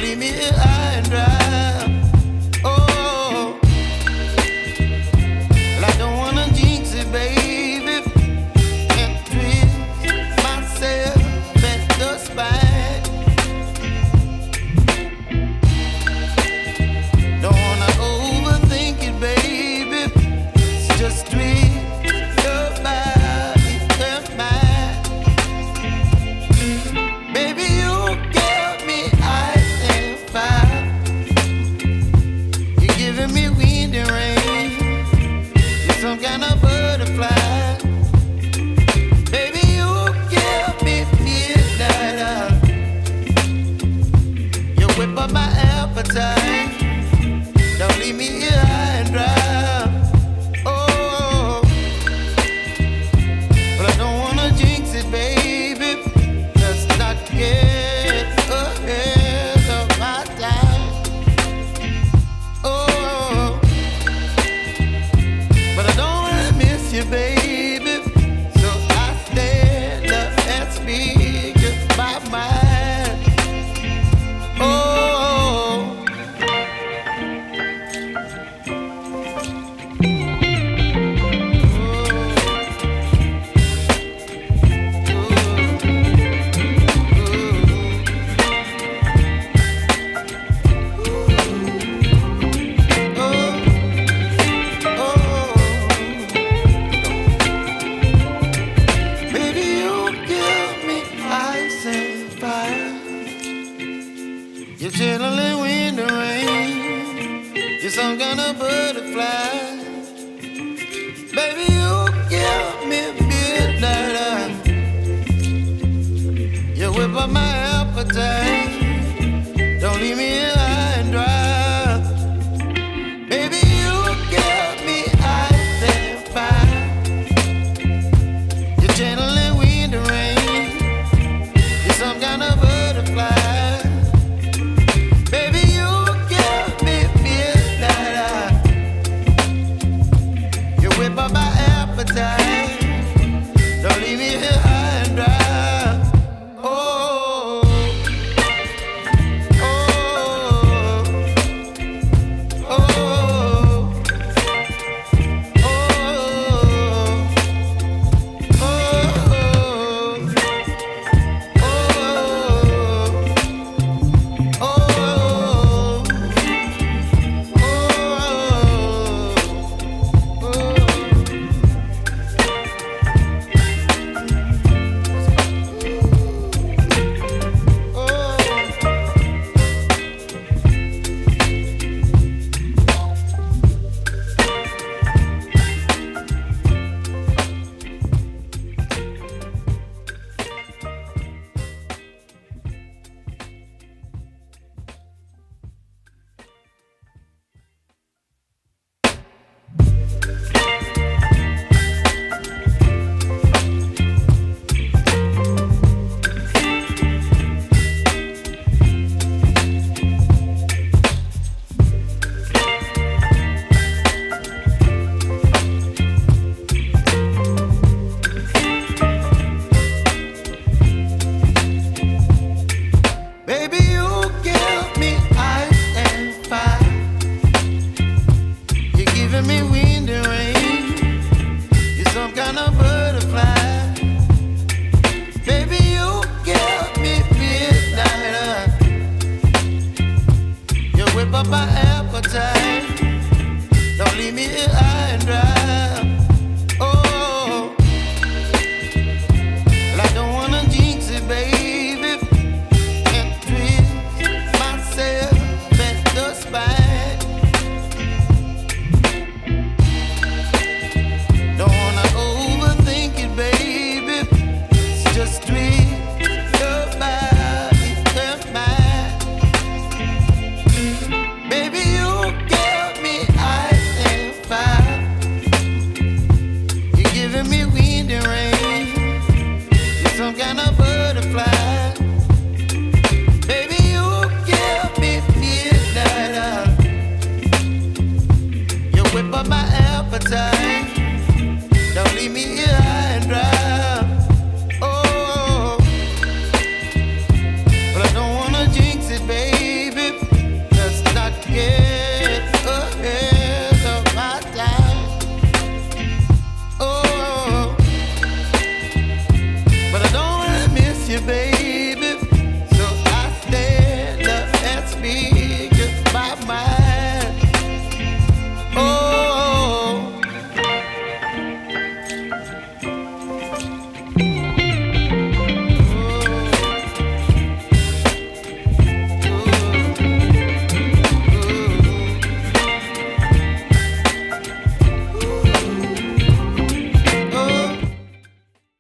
leave me here high and dry. Oh, well, I don't wanna jinx it, baby, and twist myself at the spine. Don't wanna overthink it, baby. It's just twist your body and mine. Baby, you give me ice and fire. You're giving me wind and rain. You're some kind of butterfly. Baby, you give me midnight. You whip up my appetite. Don't leave me here high and dry. Oh, but I don't wanna jinx it, baby. Let's not get ahead of my time. Oh, but I don't wanna miss you, baby. So I stand up and speak my mind. Oh. Baby, you give me ice and fire. You're channeling wind and rain. You're some kind of butterfly. Baby, you give me midnight. You whip up my appetite. Don't leave me here high and dry. Baby, you give me ice and fire. You're channeling wind and rain. You're some kind of butterfly. Baby, you give me midnight. You whip up my appetite. Don't leave me here high and dry. Oh, oh, oh, oh, baby, you give me ice and fire. You're giving me wind and rain. You're some kind of butterfly. Baby, you give me midnight. You whip up my